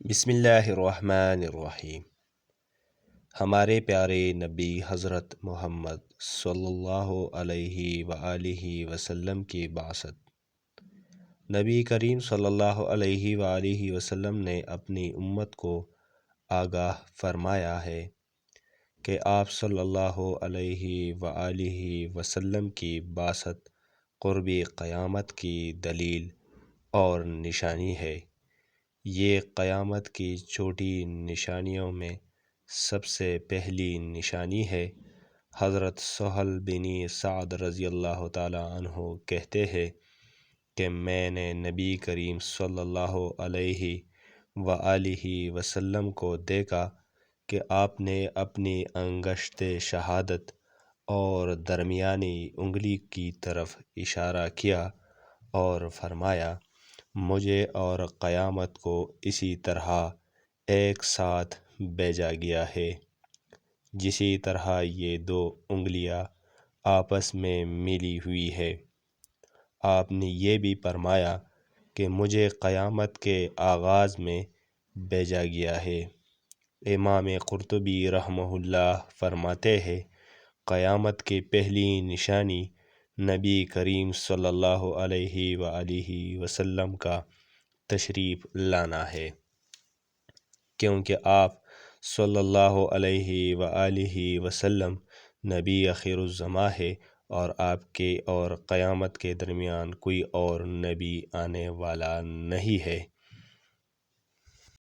بسم اللہ الرحمن الرحیم۔ ہمارے پیارے نبی حضرت محمد صلی اللہ علیہ وآلہ وسلم کی بعثت۔ نبی کریم صلی اللہ علیہ وآلہ وسلم نے اپنی امت کو آگاہ فرمایا ہے کہ آپ صلی اللہ علیہ وآلہ وسلم کی بعثت قرب قیامت کی دلیل اور نشانی ہے۔ یہ قیامت کی چھوٹی نشانیوں میں سب سے پہلی نشانی ہے۔ حضرت سہل بن سعد رضی اللہ تعالیٰ عنہ کہتے ہیں کہ میں نے نبی کریم صلی اللہ علیہ وآلہ وسلم کو دیکھا کہ آپ نے اپنی انگشت شہادت اور درمیانی انگلی کی طرف اشارہ کیا اور فرمایا، مجھے اور قیامت کو اسی طرح ایک ساتھ بھیجا گیا ہے جسی طرح یہ دو انگلیاں آپس میں ملی ہوئی ہے۔ آپ نے یہ بھی فرمایا کہ مجھے قیامت کے آغاز میں بھیجا گیا ہے۔ امام قرطبی رحمہ اللہ فرماتے ہیں، قیامت کی پہلی نشانی نبی کریم صلی اللہ علیہ وآلہ وسلم کا تشریف لانا ہے، کیونکہ آپ صلی اللہ علیہ وآلہ وسلم نبی آخر الزماں ہے اور آپ کے اور قیامت کے درمیان کوئی اور نبی آنے والا نہیں ہے۔